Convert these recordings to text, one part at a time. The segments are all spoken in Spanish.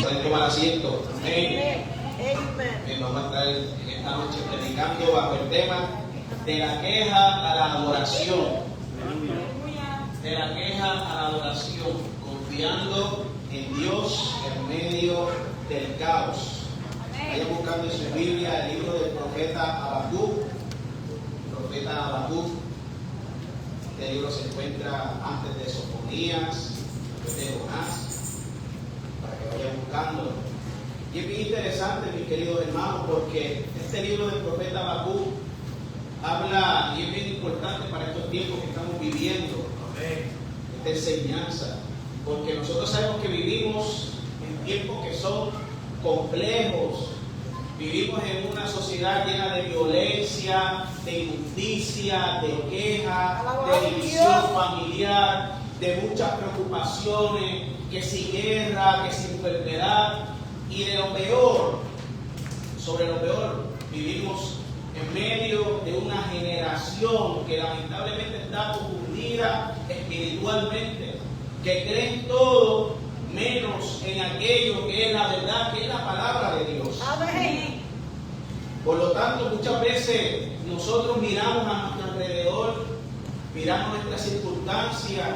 Pueden tomar asiento. Amén. Amén. Vamos a estar en esta noche predicando bajo el tema de la queja a la adoración. De la queja a la adoración, confiando en Dios en medio del caos. Vayan buscando en su Biblia el libro del profeta Habacuc. Profeta Habacuc. Este libro se encuentra antes de Sofonías, después de Jonás, para que vayan buscándolo. Y es bien interesante, mis queridos hermanos, porque este libro del profeta Habacuc habla, y es bien importante para estos tiempos que estamos viviendo, esta enseñanza, porque nosotros sabemos que vivimos en tiempos que son complejos. Vivimos en una sociedad llena de violencia, de injusticia, de queja, de división familiar, de muchas preocupaciones, que si guerra, que si enfermedad, y de lo peor, sobre lo peor, vivimos en medio de una generación que lamentablemente está confundida espiritualmente, que creen todo menos en aquello que es la verdad, que es la palabra de Dios. Amén. Por lo tanto, muchas veces nosotros miramos a nuestro alrededor, miramos nuestras circunstancias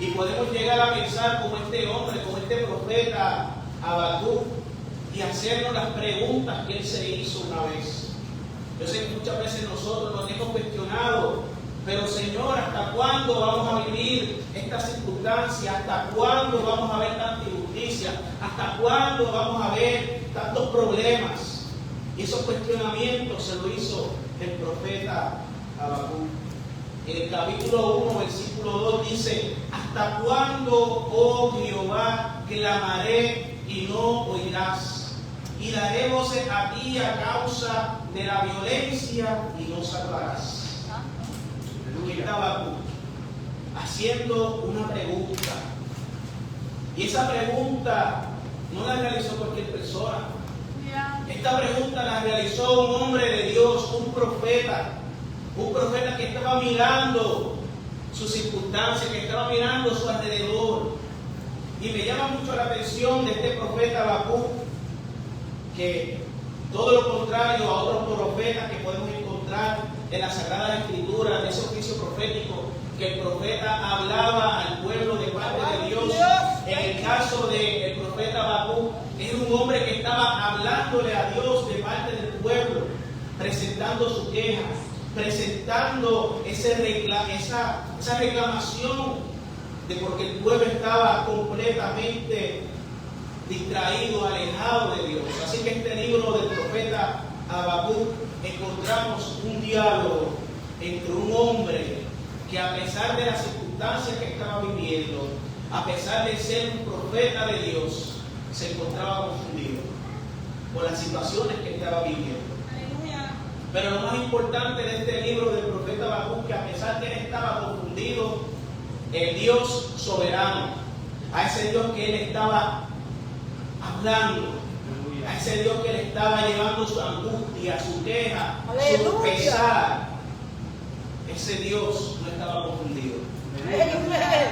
y podemos llegar a pensar como este hombre, como este profeta Habacuc, y hacernos las preguntas que él se hizo una vez. Yo sé que muchas veces nosotros nos hemos cuestionado, pero Señor, ¿hasta cuándo vamos a vivir esta circunstancia? ¿Hasta cuándo vamos a ver tanta injusticia? ¿Hasta cuándo vamos a ver tantos problemas? Y esos cuestionamientos se lo hizo el profeta Habacuc. En el capítulo 1, versículo 2 dice: ¿hasta cuándo, oh Jehová, clamaré y no oirás? Y daré voces a ti a causa de la violencia y no salvarás. Y estaba Habacuc haciendo una pregunta. Y esa pregunta no la realizó cualquier persona. Esta pregunta la realizó un hombre de Dios, un profeta que estaba mirando sus circunstancias, que estaba mirando su alrededor. Y me llama mucho la atención de este profeta Habacuc, que todo lo contrario a otros profetas que podemos encontrar en la Sagrada Escritura, de ese oficio profético, que el profeta hablaba al pueblo de parte de Dios. En el caso del profeta Habacuc, era un hombre que estaba hablándole a Dios de parte del pueblo, presentando su queja, presentando esa reclamación de porque el pueblo estaba completamente distraído, alejado de Dios. Así que en este libro del profeta Habacuc encontramos un diálogo entre un hombre que, a pesar de las circunstancias que estaba viviendo, a pesar de ser un profeta de Dios, se encontraba confundido por las situaciones que estaba viviendo. Pero lo más importante de este libro del profeta Habacuc, que a pesar de que él estaba confundido, el Dios soberano, a ese Dios que él estaba hablando, a ese Dios que le estaba llevando su angustia, su queja, su pesar, ese Dios no estaba confundido.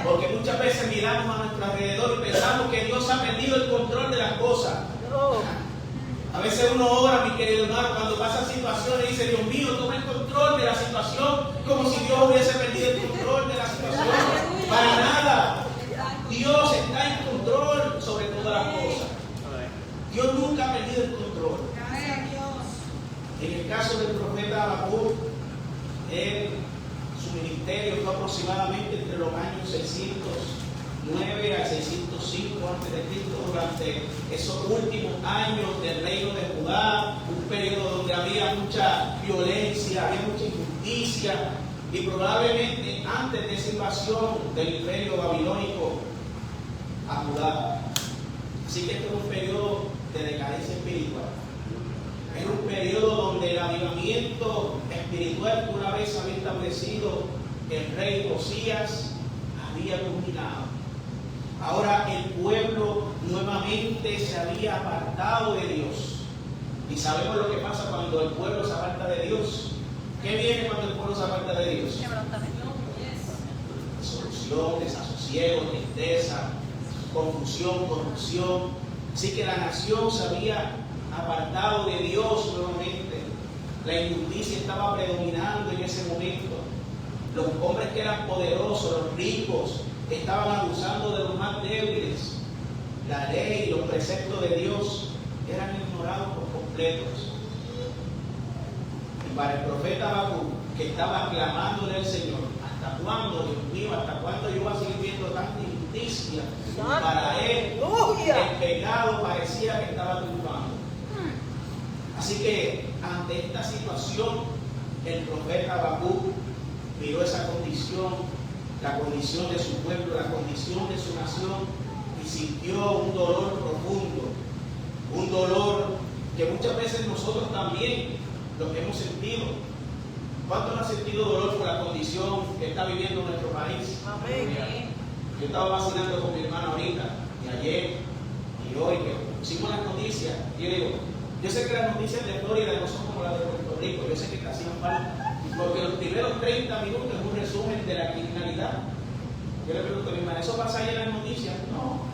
Porque muchas veces miramos a nuestro alrededor y pensamos que Dios ha perdido el control de las cosas. A veces uno ora, mi querido hermano, cuando pasan situaciones y dice: Dios mío, toma el control de la situación, como si Dios hubiese perdido el control de la situación. Para nada. Dios está en control sobre todas las cosas. Dios nunca ha perdido el control. En el caso del profeta Habacuc, su ministerio fue aproximadamente entre los años 609 a 605 a.C., durante esos últimos años del reino de Judá, un periodo donde había mucha violencia, había mucha injusticia, y probablemente antes de esa invasión del imperio babilónico a Judá. Así que este es un periodo de decadencia espiritual. Es un periodo donde el avivamiento espiritual que una vez había establecido el rey Josías había culminado. Ahora el pueblo nuevamente se había apartado de Dios. Y sabemos lo que pasa cuando el pueblo se aparta de Dios. ¿Qué viene cuando el pueblo se aparta de Dios? Desolución, desasosiego, tristeza, confusión, corrupción. Así que la nación se había apartado de Dios nuevamente. La injusticia estaba predominando en ese momento. Los hombres que eran poderosos, los ricos, estaban abusando de los más débiles. La ley y los preceptos de Dios eran ignorados por completos. Y para el profeta Habacuc, que estaba clamándole al Señor, ¿hasta cuándo, Dios mío, hasta cuándo yo voy a seguir viendo tanta injusticia? Para él, el pecado parecía que estaba triunfando. Así que ante esta situación, el profeta Habacuc miró esa condición, la condición de su pueblo, la condición de su nación, y sintió un dolor profundo, un dolor que muchas veces nosotros también lo hemos sentido. ¿Cuántos han sentido dolor por la condición que está viviendo nuestro país? Amén. Yo estaba vacilando con mi hermano ahorita, y ayer, y hoy, que pusimos las noticias, y yo digo, yo sé que las noticias de Florida no son como las de Puerto Rico, yo sé que te hacían falta, porque los primeros 30 minutos es un resumen de la criminalidad. Yo le pregunto a mi hermana, ¿eso pasa ahí en las noticias? No,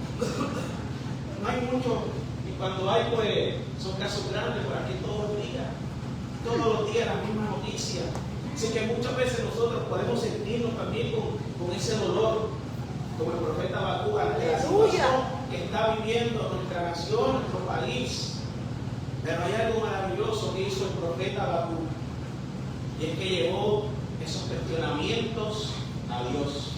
no hay mucho, y cuando hay, pues, son casos grandes por aquí todos los días la misma noticia. Así que muchas veces nosotros podemos sentirnos también con ese dolor, como el profeta Habacuc, ante la situación que está viviendo nuestra nación, nuestro país. Pero hay algo maravilloso que hizo el profeta Habacuc, y es que llevó esos cuestionamientos a Dios.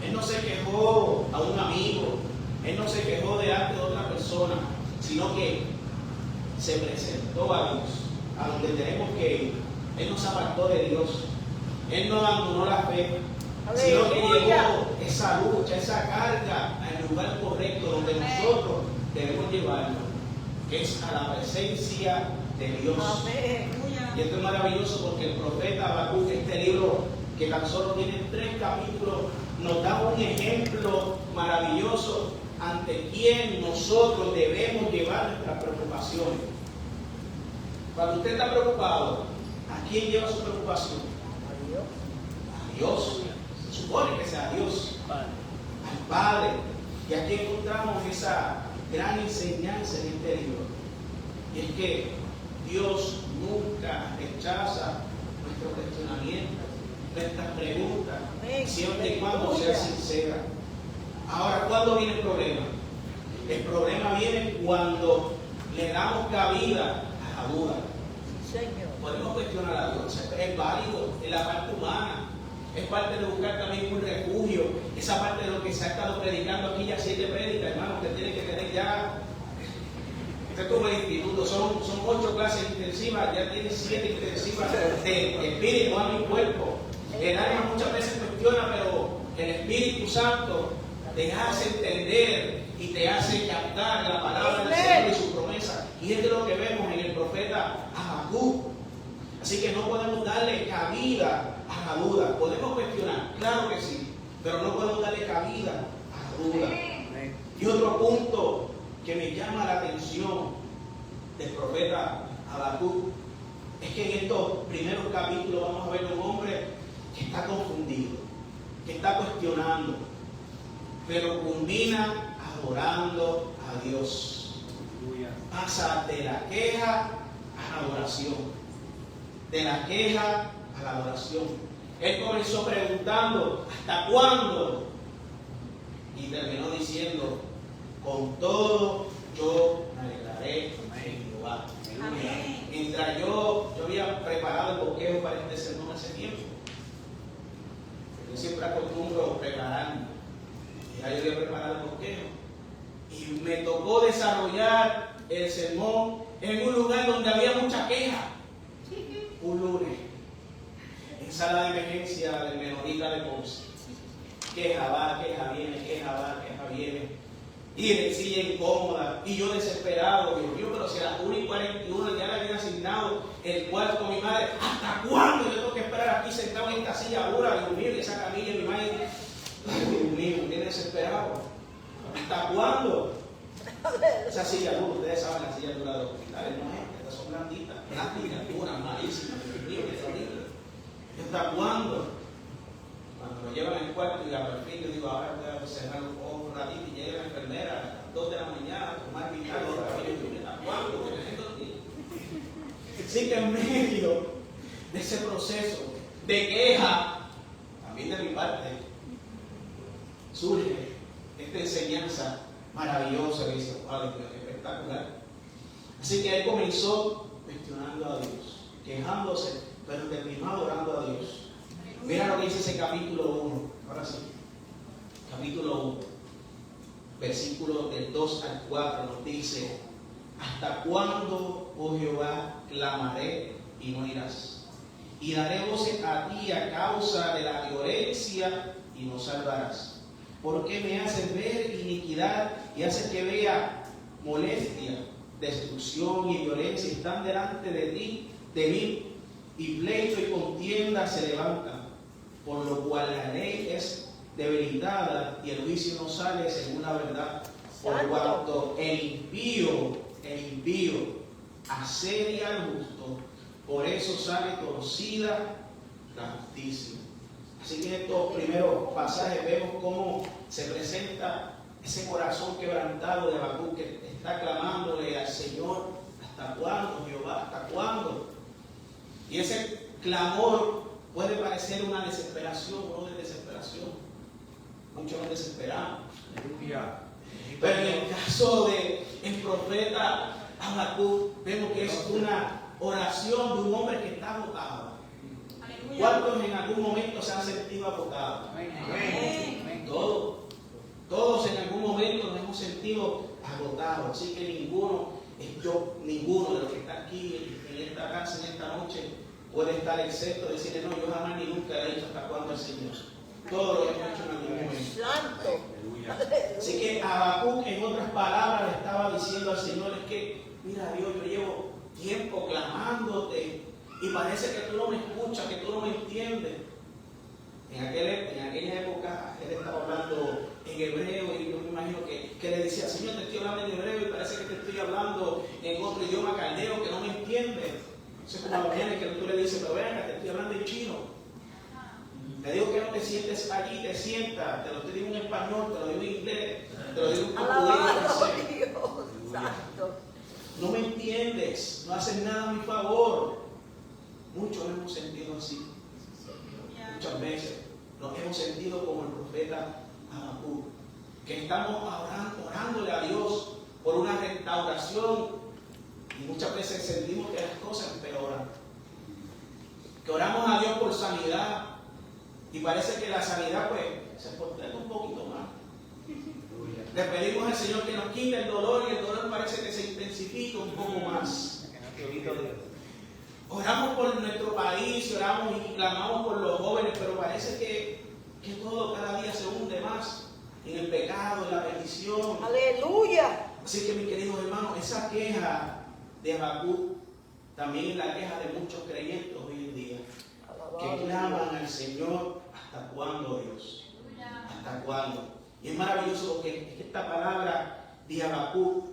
Él no se quejó a un amigo, él no se quejó delante de otra persona, sino que se presentó a Dios, a donde tenemos que ir. Él no se apartó de Dios, él no abandonó la fe, sino que llevó esa lucha, esa carga al lugar correcto donde nosotros debemos llevarlo, que es a la presencia de Dios. Amén. Y esto es maravilloso porque el profeta Habacuc, este libro que tan solo tiene 3 capítulos, nos da un ejemplo maravilloso ante quien nosotros debemos llevar nuestras preocupaciones. Cuando usted está preocupado, ¿a quién lleva su preocupación? A Dios. Se supone que sea Dios. Al Padre. Y aquí encontramos esa gran enseñanza en este libro. Y es que Dios nunca rechaza nuestros cuestionamientos, nuestras preguntas, siempre y cuando sea sincera. Ahora, ¿cuándo viene el problema? El problema viene cuando le damos cabida a la duda. Señor. Podemos cuestionar a Dios, es válido, en la parte humana, es parte de buscar también un refugio, esa parte de lo que se ha estado predicando aquí, ya 7 prédicas, hermano, usted tiene que tener ya, usted como el instituto, son 8 clases intensivas, ya tiene 7 intensivas de espíritu, alma y cuerpo. El alma muchas veces cuestiona, pero el Espíritu Santo te hace entender y te hace captar la palabra del Señor y su promesa. Y es de lo que vemos en el profeta Habacuc. Así que no podemos darle cabida a la duda. Podemos cuestionar, claro que sí, pero no podemos darle cabida a la duda. Y otro punto que me llama la atención del profeta Habacuc es que en estos primeros capítulos vamos a ver un hombre que está confundido, que está cuestionando, pero culmina adorando a Dios. Pasa de la queja a la adoración. De la queja a la adoración. Él comenzó preguntando, ¿hasta cuándo? Y terminó diciendo, con todo yo me alegraré en Jehová. Mientras yo había preparado el bosquejo para este sermón hace tiempo. Yo siempre acostumbro prepararme. Ya yo había preparado el bosquejo. Y me tocó desarrollar el sermón en un lugar donde había mucha queja. Un lunes, en sala de emergencia del Menonita de Ponce. Queja va, queja viene, queja va, queja viene. Y en silla incómoda, y yo desesperado, Dios mío, pero si a las 1:41 ya le habían asignado el cuarto a mi madre, ¿hasta cuándo yo tengo que esperar aquí sentado en esta silla dura, Dios mío, y esa camilla, mi madre? Ay, Dios mío, me tiene desesperado. ¿Hasta cuándo? Esa silla dura, ustedes saben, la silla dura de los hospitales, no es, estas son blanditas, duras, malísimas, Dios mío, qué terrible. ¿Hasta cuándo? Cuando me llevan al cuarto y al fin yo digo, ahora voy a cerrar los ojos un ratito y llega la enfermera 2 de la mañana, tomar vital, ¿hasta cuándo? Así que en medio de ese proceso de queja, también de mi parte, surge esta enseñanza maravillosa que dice, Padre, espectacular. Así que él comenzó cuestionando a Dios, quejándose, pero terminó adorando a Dios. Mira lo que dice ese capítulo 1, ahora sí, capítulo 1, versículos del 2 al 4, nos dice: ¿hasta cuándo, oh Jehová, clamaré y no irás? Y daré voces a ti a causa de la violencia y no salvarás. ¿Por qué me haces ver iniquidad y haces que vea molestia, destrucción y violencia están delante de ti, de mí, y pleito y contienda se levantan? Por lo cual la ley es debilitada y el juicio no sale según la verdad. Por cuanto el impío asedia al justo, por eso sale torcida la justicia. Así que en estos primeros pasajes vemos cómo se presenta ese corazón quebrantado de Habacuc, que está clamándole al Señor: ¿hasta cuándo, Jehová? ¿Hasta cuándo? Y ese clamor puede parecer una desesperación, no de desesperación. Muchos nos desesperamos. Pero en el caso del profeta Habacuc, vemos que es una oración de un hombre que está agotado. ¿Cuántos en algún momento se han sentido agotados? Todos en algún momento nos hemos sentido agotados. Así que ninguno de los que está aquí en esta casa, en esta noche, puede estar excepto de decirle: no, yo jamás ni nunca le he dicho hasta cuándo al Señor. Todo lo hemos hecho en algún momento. Así que Habacuc, en otras palabras, le estaba diciendo al Señor: es que, mira Dios, yo llevo tiempo clamándote y parece que tú no me escuchas, que tú no me entiendes. En aquella época él estaba hablando en hebreo, y yo me imagino que le decía: Señor, te estoy hablando en hebreo y parece que te estoy hablando en otro idioma caldeo que no me entiendes. Eso es como viene que tú le dices: pero venga, te estoy hablando en chino. Te digo que no te sientes allí, te sientas. Te lo digo en español, te lo digo en inglés, te lo digo en portugués. No me entiendes, no haces nada a mi favor. Muchos hemos sentido así. Muchas veces nos hemos sentido como el profeta Habacuc, que estamos orándole a Dios por una restauración, y muchas veces sentimos que las cosas empeoran. Que oramos a Dios por sanidad y parece que la sanidad pues se posterga un poquito más. Le pedimos al Señor que nos quite el dolor y el dolor parece que se intensifica un poco más. Oramos por nuestro país, oramos y clamamos por los jóvenes, pero parece que todo cada día se hunde más en el pecado, en la bendición. ¡Aleluya! Así que, mis queridos hermanos, esa queja de Habacuc también es la queja de muchos creyentes hoy en día, que claman al Señor: ¿hasta cuándo, Dios? ¿Hasta cuándo? Y es maravilloso porque esta palabra de Habacuc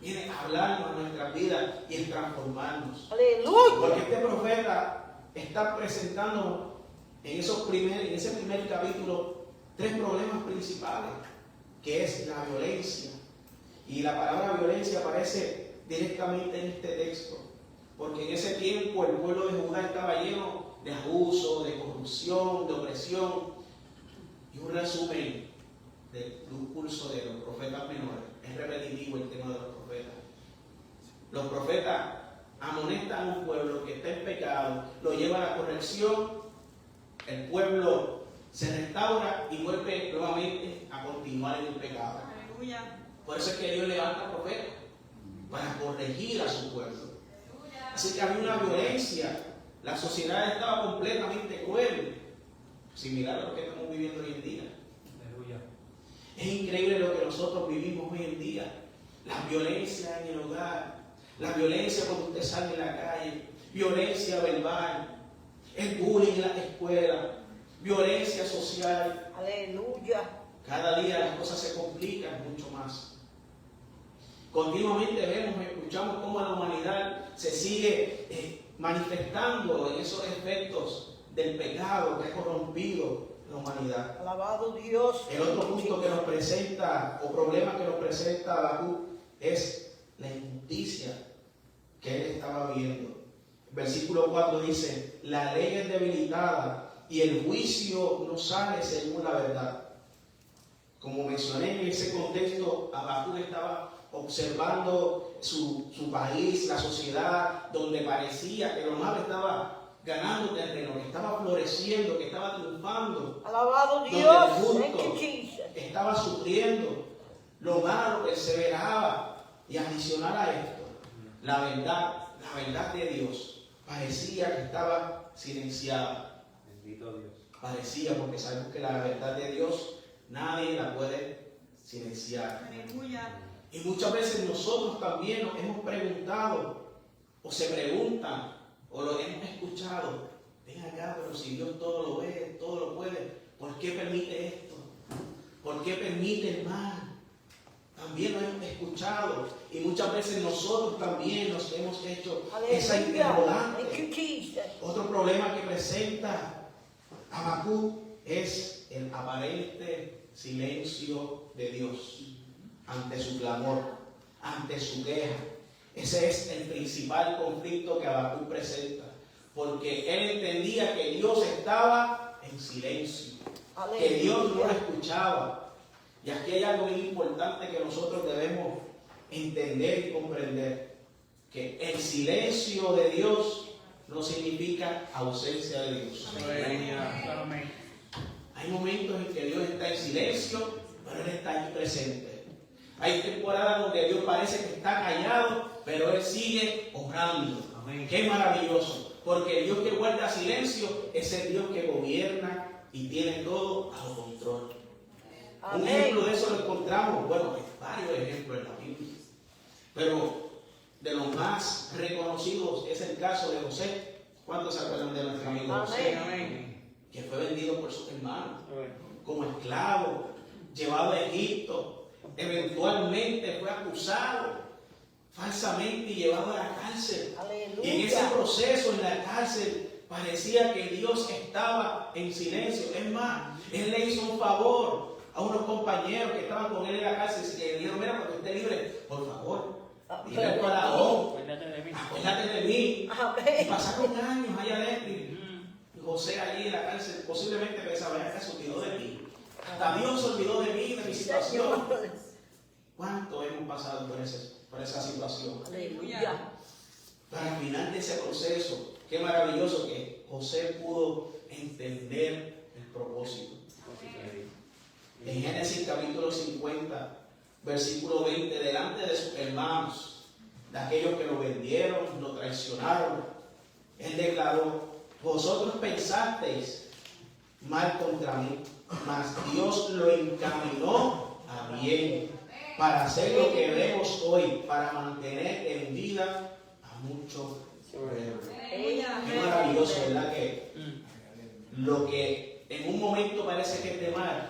viene a hablarnos a nuestras vidas y en transformarnos. ¡Aleluya! Porque este profeta está presentando en ese primer capítulo 3 problemas principales, que es la violencia. Y la palabra violencia aparece directamente en este texto, porque en ese tiempo el pueblo de Judá estaba lleno de abuso, de corrupción, de opresión. Y un resumen del curso de los profetas menores, es repetitivo el tema de los profetas. Los profetas amonestan a un pueblo que está en pecado, lo lleva a la corrección, el pueblo se restaura y vuelve nuevamente a continuar en el pecado. ¡Aleluya! Por eso es que Dios levanta profetas para corregir a su pueblo. Así que había una violencia, la sociedad estaba completamente cruel, similar a lo que estamos viviendo hoy en día. Es increíble lo que nosotros vivimos hoy en día. La violencia en el hogar, la violencia cuando usted sale en la calle, violencia verbal, el bullying en la escuela, violencia social. ¡Aleluya! Cada día las cosas se complican mucho más. Continuamente vemos, escuchamos cómo la humanidad se sigue manifestando en esos efectos del pecado que ha corrompido la humanidad. Alabado Dios. El otro punto que nos presenta, o problema que nos presenta Habacuc, es la injusticia que él estaba viendo. Versículo 4 dice: la ley es debilitada y el juicio no sale según la verdad. Como mencioné, en ese contexto, Habacuc estaba observando su país, la sociedad, donde parecía que lo malo estaba ganando terreno, que estaba floreciendo, que estaba triunfando. Alabado Donde Dios. el justo Thank you, Jesus. estaba sufriendo, lo malo perseveraba. Y adicional a esto, la verdad de Dios parecía que estaba silenciada. Bendito Dios. Parecía, porque sabemos que la verdad de Dios nadie la puede silenciar. Aleluya. Y muchas veces nosotros también nos hemos preguntado, o se preguntan, o lo hemos escuchado: ven acá, pero si Dios todo lo ve, todo lo puede, ¿por qué permite esto? ¿Por qué permite el mal? También lo hemos escuchado, y muchas veces nosotros también nos hemos hecho esa Aleluya. interrogante. Thank you, Jesus. Otro problema que presenta Habacuc es el aparente silencio de Dios ante su clamor, ante su queja. Ese es el principal conflicto que Habacuc presenta, porque él entendía que Dios estaba en silencio, que Dios no lo escuchaba. Y aquí hay algo muy importante que nosotros debemos entender y comprender: que el silencio de Dios no significa ausencia de Dios. Amén. Hay momentos en que Dios está en silencio, pero Él está ahí presente. Hay temporadas donde Dios parece que está callado, pero Él sigue obrando. Amén. Qué maravilloso, porque el Dios que guarda silencio es el Dios que gobierna y tiene todo bajo control. Un ejemplo de eso lo encontramos, bueno, hay varios ejemplos en la Biblia, pero de los más reconocidos es el caso de José. ¿Cuántos se acuerdan de nuestro amigo José? Amén. Que fue vendido por sus hermanos como esclavo, llevado a Egipto, eventualmente fue acusado falsamente y llevado a la cárcel. Aleluya. Y en ese proceso en la cárcel parecía que Dios estaba en silencio. Es más, Él le hizo un favor a unos compañeros que estaban con él en la cárcel y le dijeron: mira, para que esté libre, por favor, dile al faraón, acuérdate de mí. Y pasaron años allá adentro, y José allí en la cárcel posiblemente pensaba: ya se olvidó de mí, hasta Dios se olvidó de mí, de mi situación. ¿Cuánto hemos pasado por esa situación? Aleluya. Para al final de ese proceso, qué maravilloso que José pudo entender el propósito. En Génesis capítulo 50, versículo 20, delante de sus hermanos, de aquellos que lo vendieron, lo traicionaron, él declaró: vosotros pensasteis mal contra mí, mas Dios lo encaminó a bien, para hacer lo que vemos hoy, para mantener en vida a muchos pueblos. Qué maravilloso, ¿verdad? Que lo que en un momento parece que es de mal,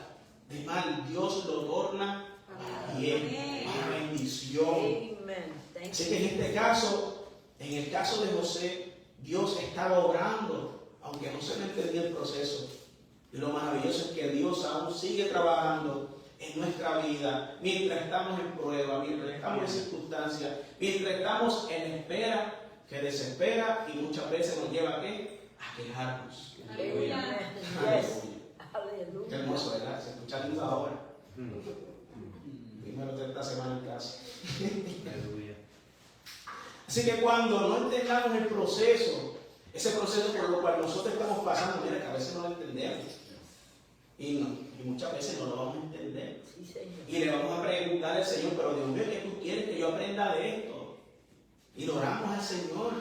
Dios lo torna para bien, para bendición. Así que en este caso, en el caso de José, Dios estaba obrando, aunque José no entendía el proceso. Y lo maravilloso es que Dios aún sigue trabajando en nuestra vida, mientras estamos en prueba, mientras estamos en circunstancias, mientras estamos en espera, que desespera y muchas veces nos lleva ¿a qué? A quejarnos. Aleluya. Aleluya. Qué hermoso, ¿verdad? Se escucha lindo ahora. Primero de esta semana en casa. Así que cuando no entendamos el proceso, ese proceso por lo cual nosotros estamos pasando, mira que a veces no lo entendemos. Y muchas veces no lo vamos a entender. Sí, Señor. Y le vamos a preguntar al Señor: pero Dios mío, ¿qué tú quieres que yo aprenda de esto? Y le oramos al Señor.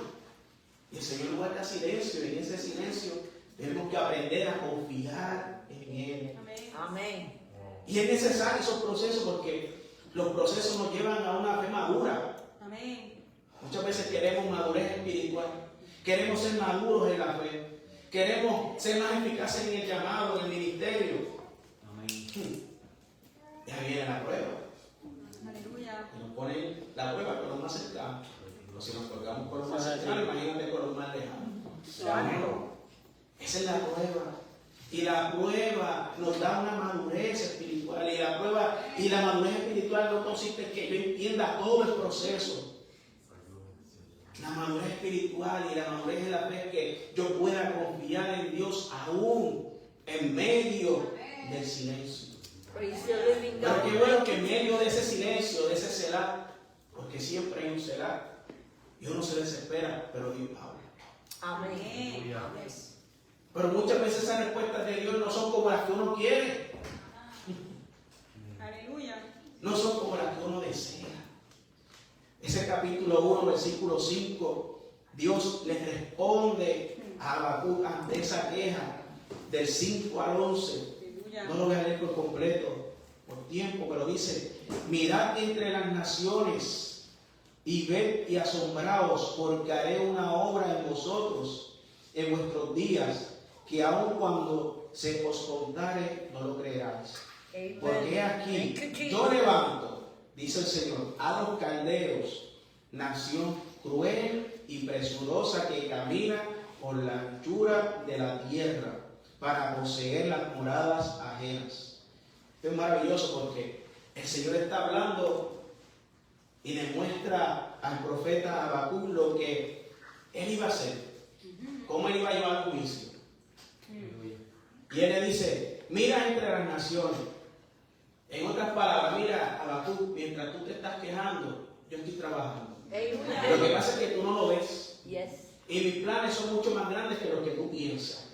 Y el Señor guarda silencio. Y en ese silencio tenemos que aprender a confiar en Él. Amén. Y es necesario esos procesos, porque los procesos nos llevan a una fe madura. Amén. Muchas veces queremos madurez espiritual. Queremos ser maduros en la fe. Queremos ser más eficaces en el llamado, en el ministerio. Ya viene la prueba. Aleluya. Y nos ponen la prueba con los más cercanos. Pero si nos colgamos con los más cercanos, imagínate con los más lejanos. Esa es la prueba. Y la prueba nos da una madurez espiritual. Y la prueba y la madurez espiritual no consiste en que yo entienda todo el proceso. La madurez espiritual y la madurez en la fe es que yo pueda confiar en Dios aún en medio del silencio. Pero qué bueno que en medio de ese silencio, de ese selah, porque siempre hay un selah, y uno se desespera, pero Dios habla. Amén. Pero muchas veces esas respuestas de Dios no son como las que uno quiere. Aleluya. No son como las que uno desea. Ese capítulo 1, versículo 5, Dios le responde a Habacuc ante esa queja del 5 al 11. No lo voy a leer por completo, por tiempo, pero dice: mirad entre las naciones y ved y asombraos, porque haré una obra en vosotros en vuestros días, que aun cuando se os contare, no lo creeráis. Porque aquí yo levanto, dice el Señor, a los caldeos, nación cruel y presurosa que camina por la anchura de la tierra para poseer las moradas ajenas. Esto es maravilloso porque el Señor está hablando y le muestra al profeta Habacuc lo que él iba a hacer, cómo él iba a llevar el juicio. Y él le dice: mira entre las naciones. En otras palabras, mira, Habacuc, mientras tú te estás quejando, yo estoy trabajando. Lo que pasa es que tú no lo ves. Y mis planes son mucho más grandes que lo que tú piensas.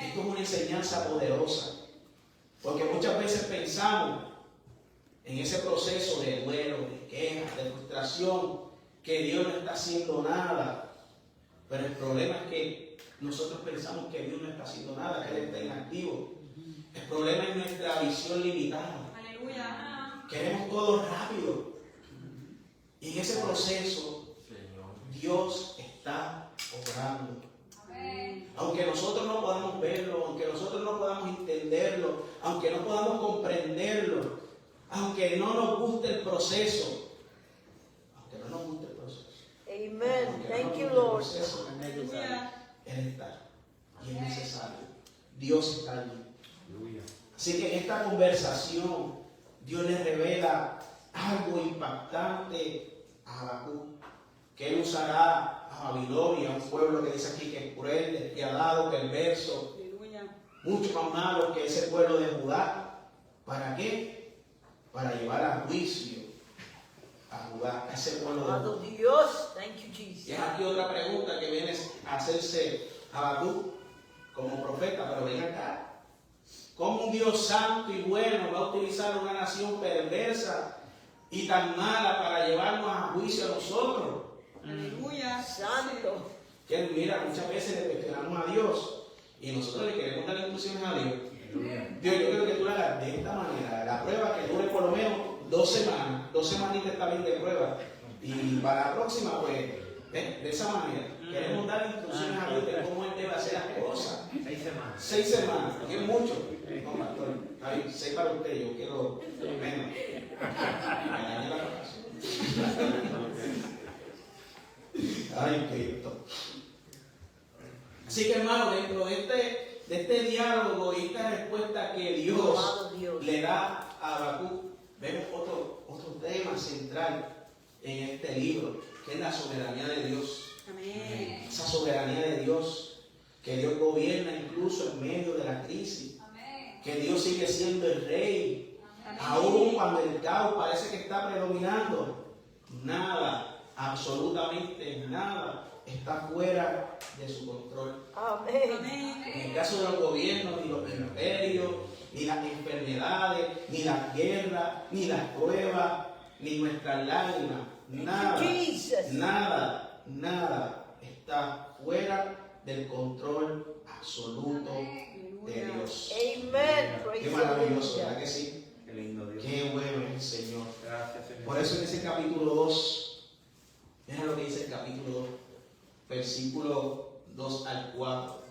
Es como una enseñanza poderosa. Porque muchas veces pensamos en ese proceso de duelo, de queja, de frustración, que Dios no está haciendo nada. Pero el problema es que nosotros pensamos que Dios no está haciendo nada, que Él está inactivo. El problema es nuestra visión limitada. Aleluya. Queremos todo rápido. Y en ese proceso, Dios está obrando. Aunque nosotros no podamos verlo, aunque nosotros no podamos entenderlo, aunque no podamos comprenderlo, aunque no nos guste el proceso, Amen. Thank you, el Lord. proceso, Él está y es necesario. Dios está allí. Así que en esta conversación Dios le revela algo impactante a Habacuc, que Él usará a Babilonia, un pueblo que dice aquí que es cruel, despiadado, perverso, mucho más malo que ese pueblo de Judá. ¿Para qué? Para llevar a juicio a Judá, a ese pueblo de Judá. Dios. Thank you, Jesus. Y es aquí otra pregunta que viene a hacerse Habacuc como profeta, pero ven acá. ¿Cómo un Dios santo y bueno va a utilizar una nación perversa y tan mala para llevarnos a juicio a nosotros? Aleluya. Santo. Que mira, muchas veces le cuestionamos a Dios y nosotros le queremos dar instrucciones a Dios. Dios, yo quiero que tú lo hagas de esta manera. La prueba que dure por lo menos 2 semanas. 2 semanitas está bien de prueba. Y para la próxima, pues, de esa manera. Queremos dar instrucciones a Dios de cómo Él debe hacer las cosas. 6 semanas. 6 semanas, que es mucho. No, pastor, está bien, 6 para usted, yo quiero menos. Me dañé la relación. Ay, Cristo. Así que, hermano, dentro de este diálogo y esta respuesta que Dios le da a Habacuc, vemos otro tema central en este libro, que es la soberanía de Dios. Amén. Esa soberanía de Dios, que Dios gobierna incluso en medio de la crisis, que Dios sigue siendo el rey, aun cuando el caos parece que está predominando. Nada, absolutamente nada, está fuera de su control. Amén. En el caso de los gobiernos, ni los imperios, ni las enfermedades, ni las guerras, ni las pruebas, ni nuestras lágrimas, nada está fuera del control absoluto de Dios. Qué maravilloso, ¿verdad que sí? Qué lindo Dios. Qué bueno es el Señor. Gracias, Señor. Por eso en ese capítulo 2, mira lo que dice el capítulo 2, versículo 2 al 4,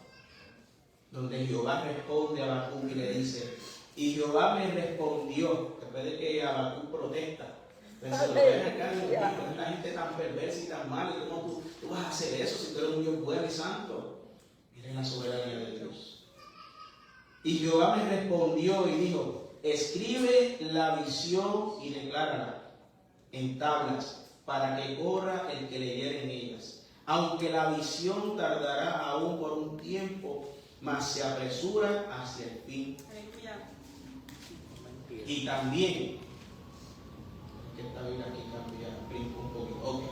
donde Jehová responde a Habacuc y le dice: y Jehová me respondió, después de que Habacuc protesta, pensé, lo ven acá, Dios mío, esta gente tan perversa y tan mala, y cómo tú vas a hacer eso si tú eres un Dios bueno y santo. Miren la soberanía de Dios. Y Jehová me respondió y dijo, escribe la visión y declárala en tablas, para que corra el que leyere en ellas. Aunque la visión tardará aún por un tiempo, mas se apresura hacia el fin. Aleluya. Y también, que esta Biblia aquí cambia, brinco un poquito, ok.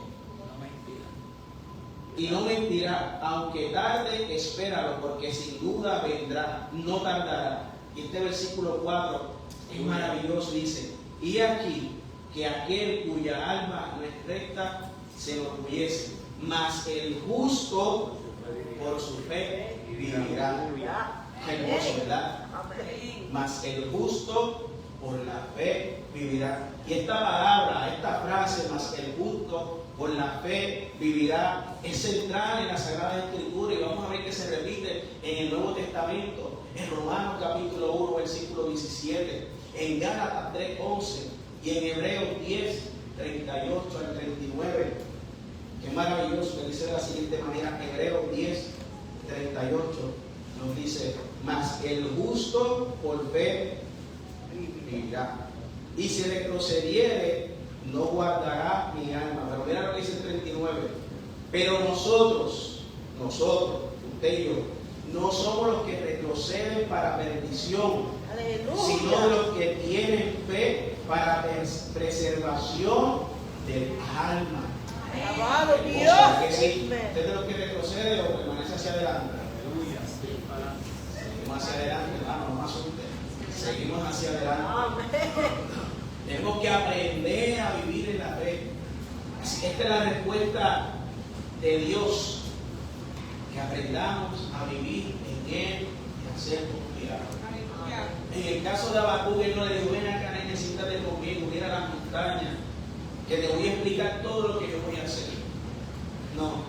Y no mentirá, aunque tarde, espéralo, porque sin duda vendrá, no tardará. Y este versículo 4 es maravilloso, dice, y aquí que aquel cuya alma no es recta se enorgullece, mas el justo por su fe vivirá. Qué hermoso, ¿verdad? Amén. Mas el justo por la fe vivirá. Y esta palabra, esta frase, mas el justo por la fe vivirá, es central en la Sagrada Escritura, y vamos a ver que se repite en el Nuevo Testamento, en Romanos capítulo 1, versículo 17, en Gálatas 3:11 y en Hebreos 10, 38 al 39. Qué maravilloso, que dice de la siguiente manera, Hebreos 10, 38, nos dice, mas el justo por fe vivirá. Y si retrocediere, no guardará mi alma. Pero mira lo que dice el 39. Pero nosotros, usted y yo, no somos los que retroceden para perdición, sino los que tienen fe para preservación del alma. Alabado O Dios. sea que sí, Amén. usted es de los que retrocede o permanece hacia adelante. Aleluya. Seguimos hacia adelante, hermano, no más usted. Seguimos hacia adelante. Amén. Tenemos que aprender a vivir en la fe. Así que esta es la respuesta de Dios. Que aprendamos a vivir en Él y a ser confiados. Aleluya. En el caso de Habacuc, él no le dijo, ven acá, necesitas conmigo, mira la montaña, que te voy a explicar todo lo que yo voy a hacer. No.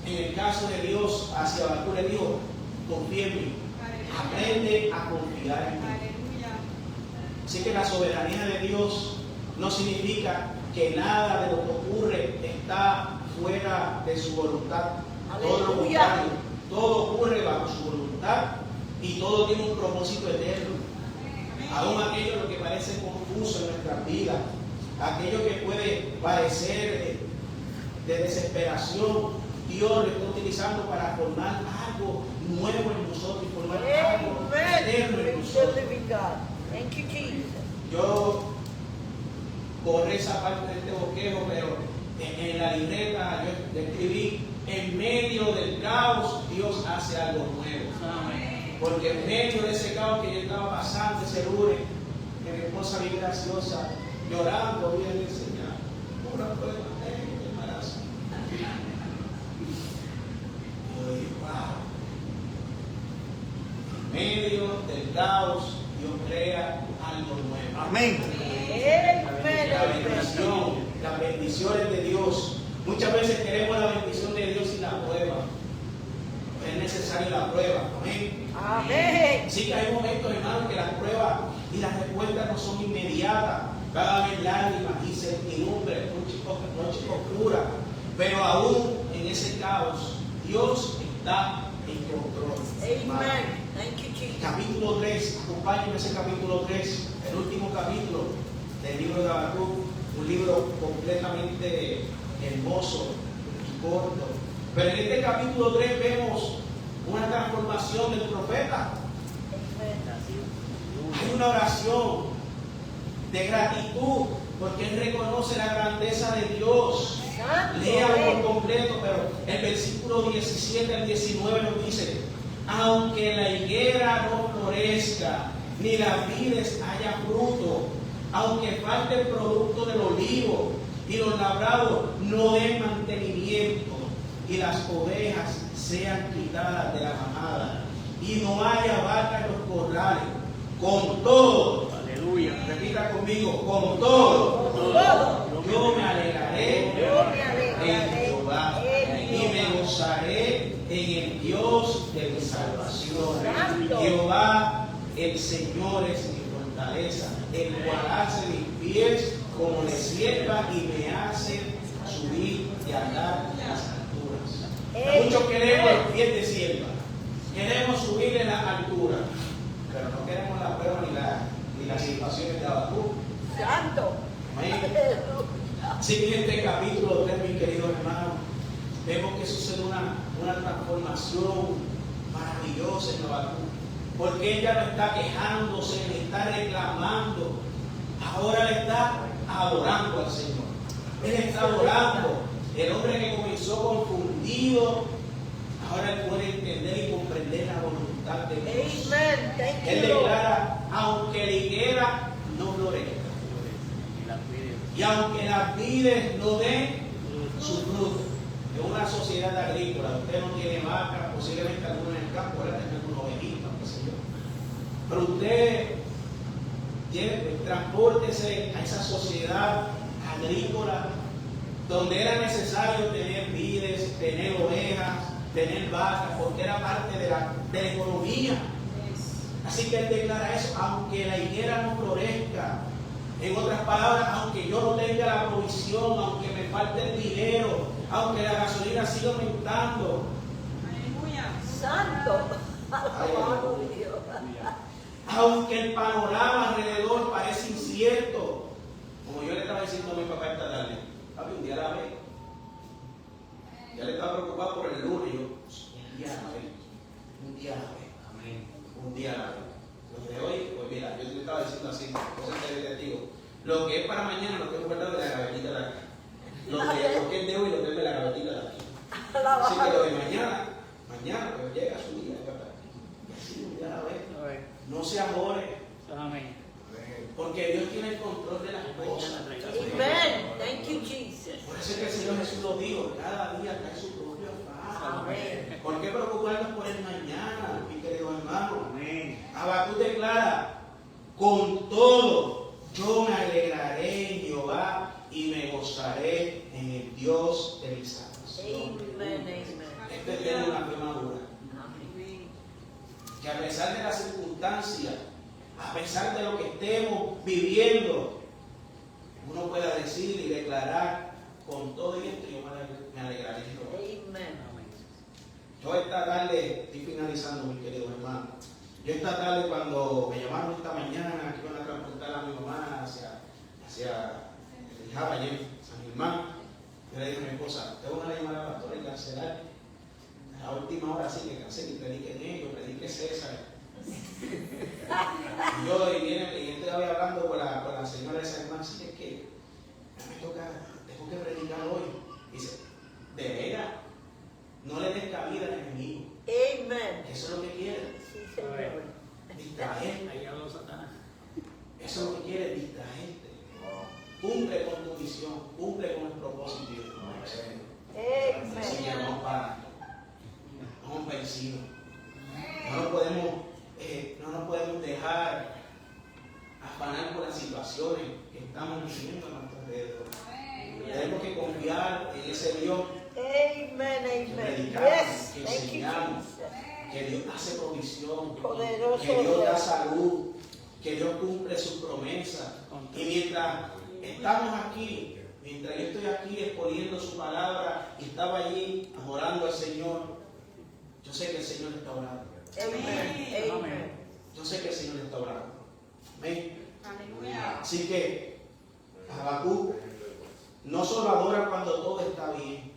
En el caso de Dios, hacia Habacuc le dijo, confía en mí. Aprende a confiar en mí. Aleluya. Así que la soberanía de Dios no significa que nada de lo que ocurre está fuera de su voluntad. Todo lo Aleluya. contrario, todo ocurre bajo su voluntad y todo tiene un propósito eterno. Aún aquello lo que parece confuso en nuestras vidas, aquello que puede parecer de desesperación, Dios lo está utilizando para formar algo nuevo en nosotros y formar algo eterno en nosotros. Thank you, Jesus. Yo borré esa parte de este bosquejo, pero en la libreta yo escribí, en medio del caos Dios hace algo nuevo. Porque en medio de ese caos que yo estaba pasando, ese lunes, que mi esposa bien graciosa, llorando, viene el Señor, una prueba de embarazo. Yo dije, wow. En medio del caos, Dios crea algo nuevo. Amén. La bendición, las bendiciones de Dios. Muchas veces queremos la bendición de Dios sin la prueba. Es necesaria la prueba. Amén. Amén. Sí que hay momentos, hermanos, que las pruebas y las respuestas no son inmediatas. Va a haber lágrimas, incertidumbre, noches oscuras. Pero aún en ese caos, Dios está en control. Amen. Thank you, Jesus. Capítulo 3, acompáñenme ese capítulo 3, el último capítulo del libro de Habacuc, un libro completamente hermoso y corto. Pero en este capítulo 3 vemos una transformación del profeta. Hay una oración de gratitud porque él reconoce la grandeza de Dios. Lea por completo, pero el versículo 17 al 19 nos dice: aunque la higuera no florezca, ni las vides haya fruto, aunque falte el producto del olivo, y los labrados no den mantenimiento, y las ovejas sean quitadas de la manada, y no haya vaca en los corrales, con todo, Aleluya. repita conmigo, con todo, yo me alegraré en Jehová, y me gozaré en el Dios de mi salvación. Jehová, el Señor es mi fortaleza, el cual hace mis pies como de sierva y me hace subir y andar en las alturas. Muchos queremos los pies de sierva, queremos subir en las alturas, las pruebas ni las situaciones de Habacuc. Santo. Amén. Aleluya. Así que en este capítulo 3, mis queridos hermanos, vemos que sucede una transformación maravillosa en Habacuc. Porque ella no está quejándose, ni está reclamando. Ahora le está adorando al Señor. Él está adorando. El hombre que comenzó confundido, ahora él puede entender y comprender la voluntad de Dios. Amen. Thank Él you, Lord. declara, aunque la higuera no florezca, y aunque las vides no den su fruto. En una sociedad agrícola, usted no tiene vaca, posiblemente alguno en el campo, ahora tiene alguna ovejita, qué sé yo. Pero usted transpórtese a esa sociedad agrícola donde era necesario tener vides, tener ovejas, tener vacas, porque era parte de la economía. Así que él declara eso, aunque la higuera no florezca. En otras palabras, aunque yo no tenga la provisión, aunque me falte el dinero, aunque la gasolina siga aumentando, Santo. Aleluya. aunque el panorama alrededor parece incierto, como yo le estaba diciendo a mi papá esta tarde, papi, un día la ve. Ya le estaba preocupado por el lunes, yo, un día la ve, un día la ve, amén, un día la ve. Lo de hoy, pues mira, yo te estaba diciendo así, cosas que te digo, lo que es para mañana, lo que es guardado de la gavetita de aquí. Lo que es de hoy, lo que es de la gavetita de aquí. Así que lo de mañana, pues llega su día, ¿verdad? Y así un día la ve. No se amore, Amén. porque Dios tiene el control de las cosas. Amen. Thank you, Jesus. Por eso es que el Señor Jesús lo dijo, cada día trae su propio afán. Amén. ¿Por qué preocuparnos por el mañana, mi querido hermano? Amén. Habacuc declara, con todo yo me alegraré en Jehová y me gozaré en el Dios de mi salvación. Amen. Amen. Este tiene una fe madura, Amén. que a pesar de las circunstancias, a pesar de lo que estemos viviendo, uno pueda decir y declarar, con todo esto yo me alegraré en Jehová. Amen. Yo esta tarde, estoy finalizando, mis queridos hermanos. Yo esta tarde, cuando me llamaron esta mañana, que iban a transportar a mi mamá hacia Jabayén, San Germán, yo le dije a mi esposa, tengo una llamada al pastor y cancelar. A la última hora sí que cancelen y prediquen ellos, predique César. Y yo, y estoy hablando con la señora de San Germán, sí, es que me toca, tengo que predicar hoy. Y dice, de veras, no le des cabida al enemigo. Amen. Eso es lo que quiere, Sí, Señor. distraerte. Ahí habló Satanás. Eso es lo que quiere, distraerte. Cumple con tu misión, cumple con el propósito de Dios. Así que Amen. vamos vencidos. No nos podemos dejar afanar por las situaciones que estamos viviendo a nuestro alrededor. Tenemos que confiar en ese Dios Amen. que Amen. predicamos, Yes. que Thank you, enseñamos, Jesus. que Dios hace provisión, Poderoso que Dios da Dios. salud, que Dios cumple sus promesas. Y mientras estamos aquí, mientras yo estoy aquí exponiendo su palabra y estaba allí adorando al Señor, yo sé que el Señor está orando. Amen. Amen. Yo sé que el Señor está orando. Amén. Aleluya. Así que Habacuc no solo adora cuando todo está bien,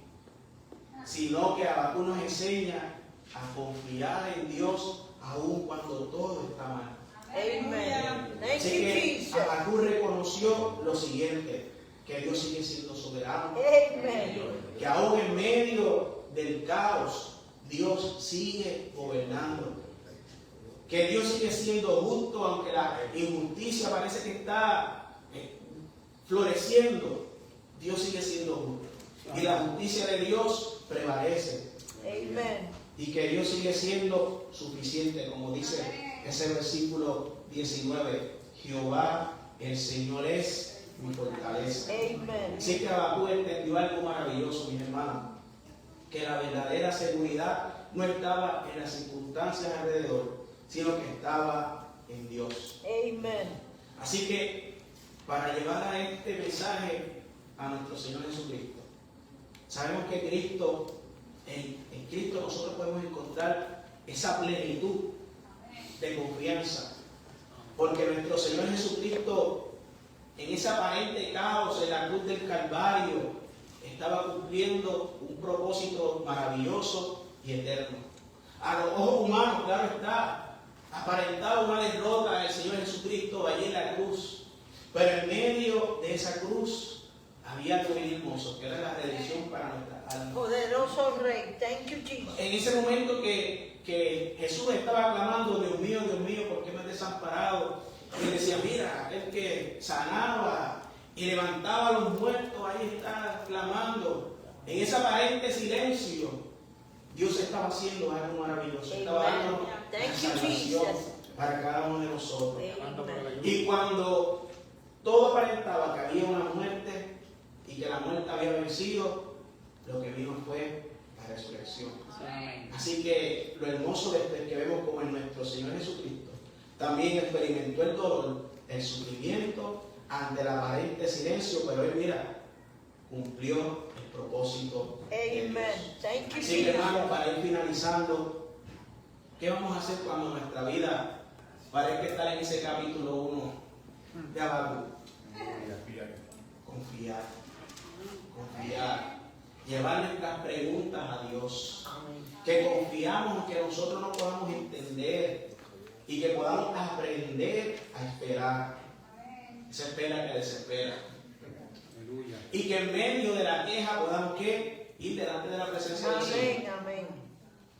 sino que Habacuc nos enseña a confiar en Dios aun cuando todo está mal. Amen. Thank Así you, que Jesus. Habacuc reconoció lo siguiente, que Dios sigue siendo soberano, Amen. que aún en medio del caos, Dios sigue gobernando, que Dios sigue siendo justo, aunque la injusticia parece que está floreciendo, Dios sigue siendo justo. Y la justicia de Dios prevalece. Amen. Y que Dios sigue siendo suficiente, como dice ese versículo 19. Jehová, el Señor es mi fortaleza. Amen. Así que Habacuc entendió algo maravilloso, mis hermanos, que la verdadera seguridad no estaba en las circunstancias alrededor, sino que estaba en Dios. Amen. Así que, para llevar a este mensaje a nuestro Señor Jesucristo, sabemos que Cristo, en Cristo nosotros podemos encontrar esa plenitud de confianza, Porque nuestro Señor Jesucristo, en ese aparente caos en la cruz del Calvario, estaba cumpliendo un propósito maravilloso y eterno. A los ojos humanos, claro está, aparentaba una derrota del Señor Jesucristo allí en la cruz. Pero en medio de esa cruz había algo bien hermoso, que era la redención para nuestra alma. Poderoso Rey. Thank you, Jesus. En ese momento que Jesús estaba clamando, Dios mío, ¿por qué me has desamparado? Y decía, mira, aquel que sanaba y levantaba a los muertos, ahí está clamando. En ese aparente silencio, Dios estaba haciendo algo maravilloso. Estaba dando la salvación para cada uno de nosotros. Y cuando todo aparentaba que había una muerte y que la muerte había vencido, lo que vino fue la resurrección. Así que lo hermoso de esto es que vemos como en nuestro Señor Jesucristo también experimentó el dolor, el sufrimiento ante el aparente silencio, pero él, mira, cumplió el propósito de Dios. Thank you, Así que, Jesus. hermano, para ir finalizando, ¿qué vamos a hacer cuando nuestra vida parezca estar en ese capítulo 1 de Habacuc? Confiar, llevar nuestras preguntas a Dios, que confiamos en que nosotros no podamos entender y que podamos aprender a esperar. Esa espera que desespera. Y que en medio de la queja podamos ¿qué? Ir delante de la presencia del Señor. Amén.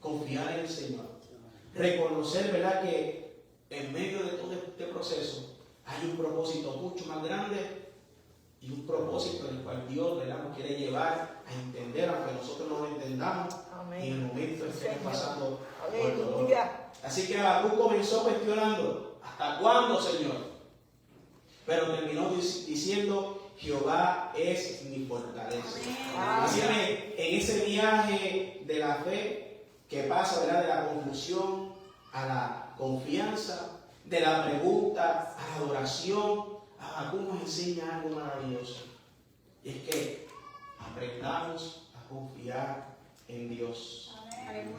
Confiar en el Señor. Reconocer, ¿verdad?, que en medio de todo este proceso hay un propósito mucho más grande y un propósito en el cual Dios, ¿verdad?, nos quiere llevar a entender, aunque nosotros no lo entendamos. Amén. Y en el momento estemos Señor. pasando por el dolor. Aleluya. Así que Habacuc comenzó cuestionando, ¿hasta cuándo, Señor? Pero terminó diciendo, Jehová es mi fortaleza. Así que en ese viaje de la fe que pasa, ¿verdad?, de la confusión a la confianza, de la pregunta a la adoración, Habacuc nos enseña algo maravilloso. Y es que aprendamos a confiar en Dios.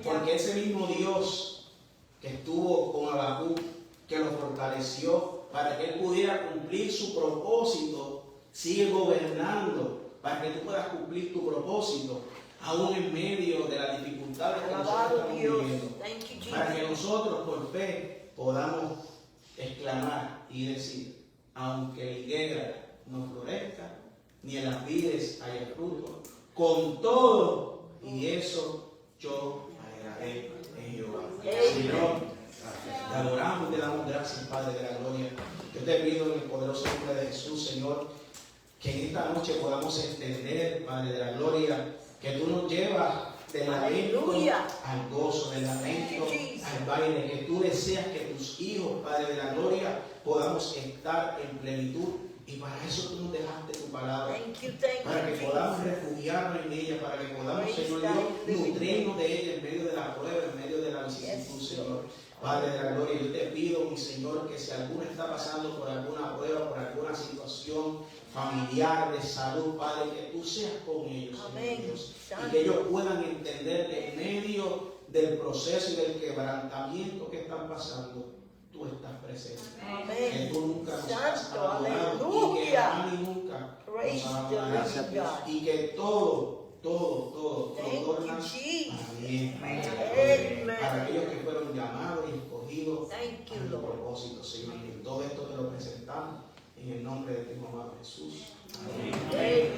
Porque ese mismo Dios que estuvo con Habacuc, que lo fortaleció para que él pudiera cumplir su propósito, sigue gobernando para que tú puedas cumplir tu propósito, aún en medio de las dificultades que nosotros Alabado estamos Dios. viviendo. Thank you, Jesus. Para que nosotros por fe podamos exclamar y decir, aunque la higuera no florezca, ni en las vides haya fruto, con todo y eso yo alegraré en Jehová. Señor, te adoramos y te damos gracias, Padre de la gloria. Yo te pido en el poderoso nombre de Jesús, Señor, que en esta noche podamos entender, Padre de la gloria, que tú nos llevas del lamento al gozo, del lamento al baile, que tú deseas que tus hijos, Padre de la gloria, podamos estar en plenitud. Y para eso tú nos dejaste tu palabra, para que podamos refugiarnos en ella, para que podamos, Señor Dios, nutrirnos de ella en medio de la prueba, en medio de la vicisitud, Señor. Padre de la gloria, yo te pido, mi Señor, que si alguno está pasando por alguna prueba, por alguna situación familiar, de salud, Padre, que tú seas con ellos, Señor Dios, y que ellos puedan entender que en medio del proceso y del quebrantamiento que están pasando, tú estás presente. Que tú nunca nos has abandonado y que jamás ni nunca nos abandonarás. Y que todo torna para bien. Para aquellos que fueron llamados y escogidos a tu propósito, Señor. Y todo esto te lo presentamos en el nombre de tu amado Jesús. Amén.